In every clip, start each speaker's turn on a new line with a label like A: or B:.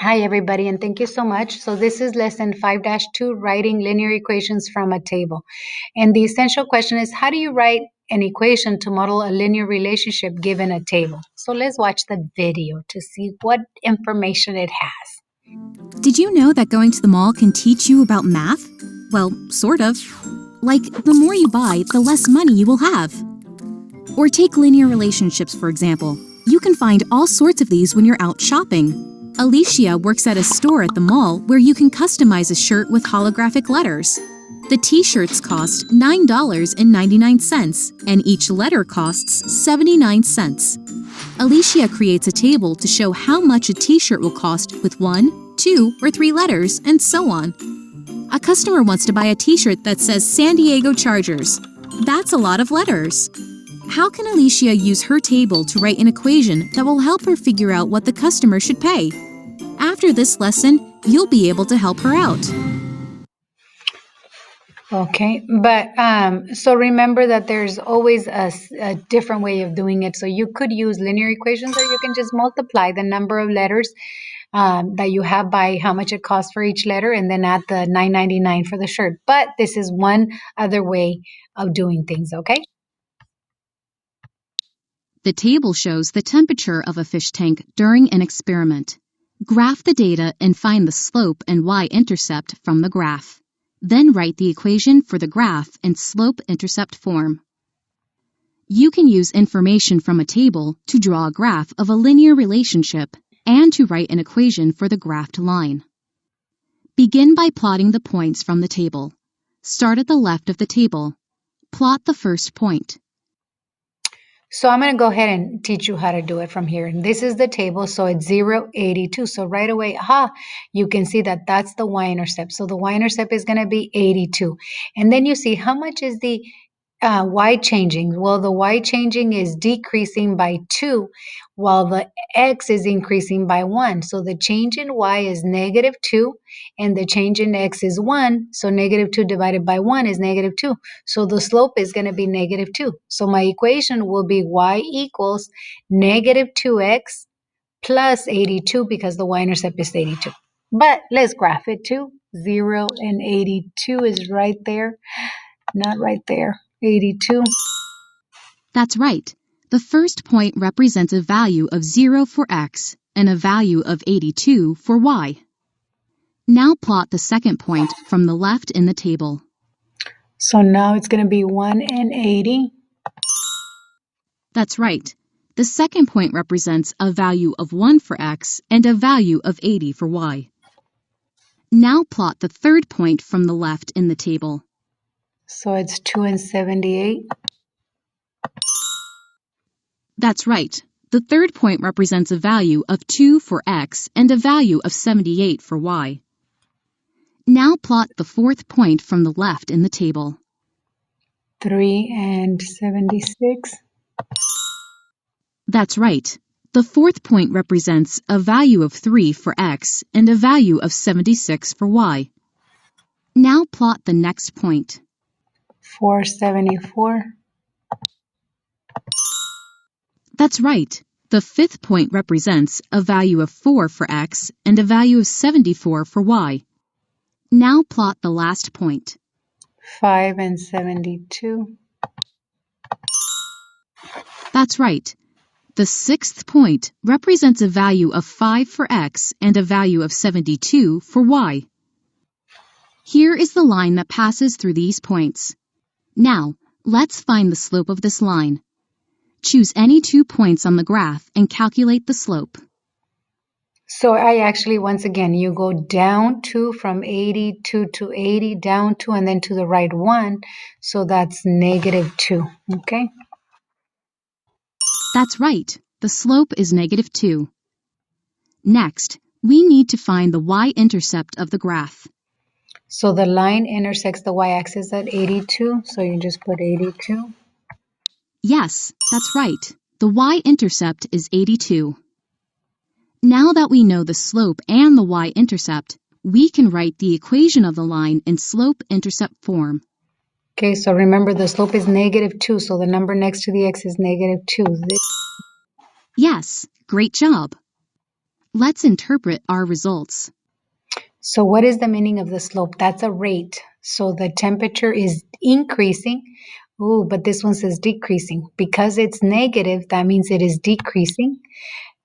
A: Hi, everybody, and thank you so much. So this is lesson 5-2, writing linear equations from a table. And the essential question is, how do you write an equation to model a linear relationship given a table? So let's watch the video to see what information it has.
B: Did you know that going to the mall can teach you about math? Well, sort of. Like, the more you buy, the less money you will have. Or take linear relationships, for example. You can find all sorts of these when you're out shopping. Alicia works at a store at the mall where you can customize a shirt with holographic letters. The t-shirts cost $9.99, and each letter costs 79 cents. Alicia creates a table to show how much a t-shirt will cost with 1, 2, or 3 letters, and so on. A customer wants to buy a t-shirt that says San Diego Chargers. That's a lot of letters. How can Alicia use her table to write an equation that will help her figure out what the customer should pay? After this lesson, you'll be able to help her out.
A: Okay, but so remember that there's always a different way of doing it. So you could use linear equations, or you can just multiply the number of letters that you have by how much it costs for each letter, and then add the $9.99 for the shirt. But this is one other way of doing things, okay?
B: The table shows the temperature of a fish tank during an experiment. Graph the data and find the slope and y-intercept from the graph. Then write the equation for the graph in slope-intercept form. You can use information from a table to draw a graph of a linear relationship and to write an equation for the graphed line. Begin by plotting the points from the table. Start at the left of the table. Plot the first point.
A: So I'm going to go ahead and teach you how to do it from here. And this is the table, so it's 0, 82. So right away, you can see that that's the y-intercept. So the y-intercept is going to be 82. And then you see how much is the y changing? Well, the y changing is decreasing by 2, while the x is increasing by 1. So the change in y is -2, and the change in x is 1. So -2 divided by 1 is -2. So the slope is going to be -2. So my equation will be y equals -2x plus 82, because the y-intercept is 82. But let's graph it too. 0 and 82 is right there. Not right there. 82.
B: That's right. The first point represents a value of 0 for x and a value of 82 for y. Now plot the second point from the left in the table.
A: So now it's going to be 1 and 80.
B: That's right. The second point represents a value of 1 for x and a value of 80 for y. Now plot the third point from the left in the table.
A: So it's 2 and 78.
B: That's right. The third point represents a value of 2 for x and a value of 78 for y. Now plot the fourth point from the left in the table.
A: 3 and 76.
B: That's right. The fourth point represents a value of 3 for x and a value of 76 for y. Now plot the next point.
A: 474.
B: That's right. The fifth point represents a value of 4 for x and a value of 74 for y. Now plot the last point.
A: 5 and 72.
B: That's right. The sixth point represents a value of 5 for x and a value of 72 for y. Here is the line that passes through these points. Now, let's find the slope of this line. Choose any 2 points on the graph and calculate the slope.
A: So I actually, once again, you go down 2 from 82 to 80, down 2, and then to the right 1. So that's -2, okay?
B: That's right. The slope is -2. Next, we need to find the y-intercept of the graph.
A: So the line intersects the y-axis at 82, so you just put 82.
B: Yes, that's right. The y-intercept is 82. Now that we know the slope and the y-intercept, we can write the equation of the line in slope-intercept form.
A: Okay, so remember the slope is -2, so the number next to the x is -2.
B: Yes, great job. Let's interpret our results.
A: So what is the meaning of the slope? That's a rate. So the temperature is increasing. Ooh, but this one says decreasing. Because it's negative, that means it is decreasing.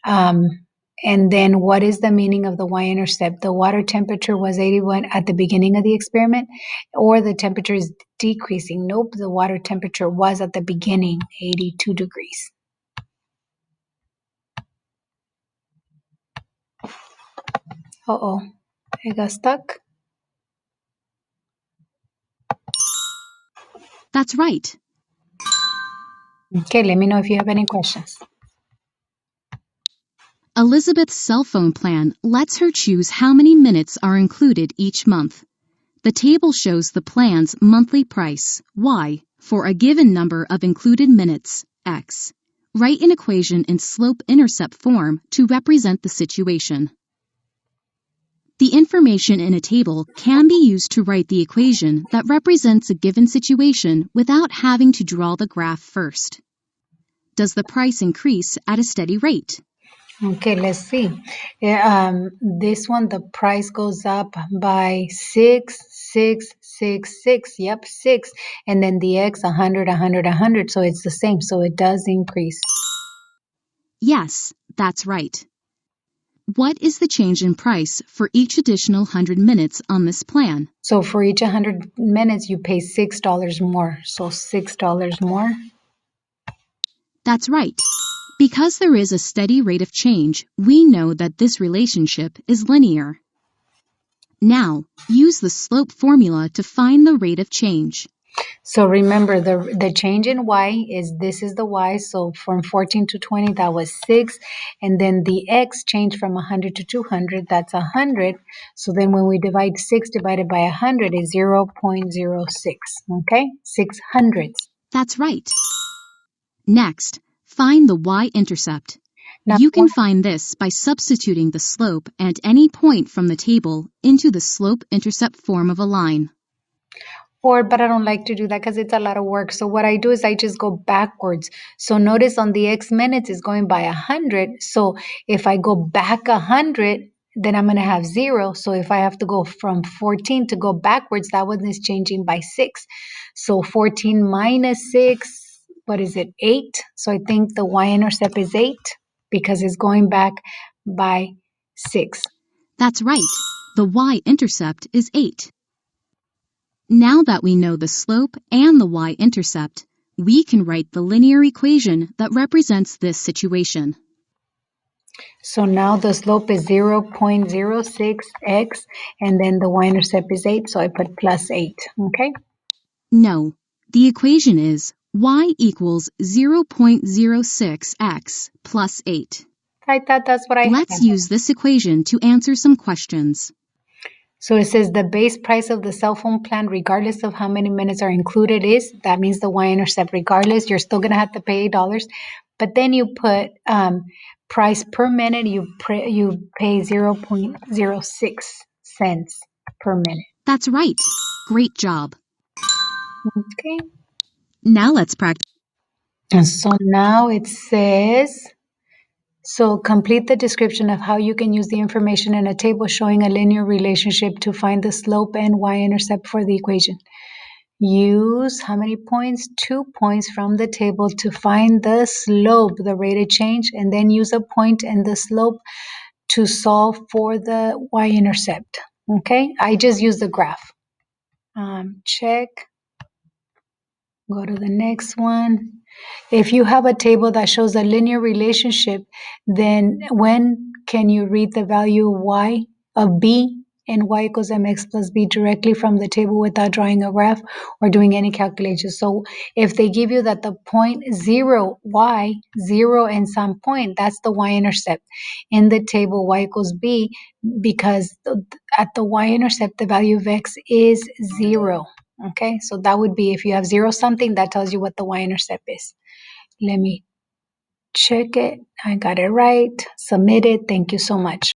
A: Um, and then what is the meaning of the y-intercept? The water temperature was 81 at the beginning of the experiment, or the temperature is decreasing. Nope, the water temperature was at the beginning, 82 degrees. Uh-oh, I got stuck.
B: That's right.
A: Okay, let me know if you have any questions.
B: Elizabeth's cell phone plan lets her choose how many minutes are included each month. The table shows the plan's monthly price, Y, for a given number of included minutes, X. Write an equation in slope-intercept form to represent the situation. The information in a table can be used to write the equation that represents a given situation without having to draw the graph first. Does the price increase at a steady rate?
A: Okay, let's see. Yeah, this one, the price goes up by 6, 6, 6, 6. Yep, 6. And then the X, 100, 100, 100. So it's the same. So it does increase.
B: Yes, that's right. What is the change in price for each additional 100 minutes on this plan?
A: So for each 100 minutes, you pay $6 more. So $6 more.
B: That's right. Because there is a steady rate of change, we know that this relationship is linear. Now, use the slope formula to find the rate of change.
A: So remember, the change in y is, this is the y. So from 14 to 20, that was 6. And then the x changed from 100 to 200. That's 100. So then when we divide 6 divided by 100 is 0.06. Okay? 6 hundredths.
B: That's right. Next, find the y-intercept.
A: Now,
B: You can find this by substituting the slope and any point from the table into the slope-intercept form of a line.
A: but I don't like to do that because it's a lot of work. So what I do is I just go backwards. So notice on the X minutes is going by 100. So if I go back 100, then I'm going to have 0. So if I have to go from 14 to go backwards, that one is changing by 6. So 14 minus 6, what is it, 8? So I think the y-intercept is 8 because it's going back by 6.
B: That's right. The y-intercept is 8. Now that we know the slope and the y-intercept, we can write the linear equation that represents this situation.
A: So now the slope is 0.06x, and then the y-intercept is 8, so I put plus 8, okay?
B: No, the equation is y equals 0.06x plus 8.
A: I thought that's what I had.
B: Let's use this equation to answer some questions.
A: So it says the base price of the cell phone plan, regardless of how many minutes are included, is, that means the y-intercept, regardless, you're still going to have to pay $8. But then you put price per minute, you pay 0.06 cents per minute.
B: That's right. Great job.
A: Okay.
B: Now let's practice.
A: And so now it says, so complete the description of how you can use the information in a table showing a linear relationship to find the slope and y-intercept for the equation. Use how many points? 2 points from the table to find the slope, the rate of change, and then use a point and the slope to solve for the y-intercept. Okay, I just use the graph. Check. Go to the next one. If you have a table that shows a linear relationship, then when can you read the value y of b and y equals mx plus b directly from the table without drawing a graph or doing any calculations? So if they give you that the point 0 y, 0 and some point, that's the y-intercept. In the table y equals b, because at the y-intercept, the value of x is 0. Okay, so that would be, if you have 0 something, that tells you what the y-intercept is. Let me check it. I got it right. Submit it. Thank you so much.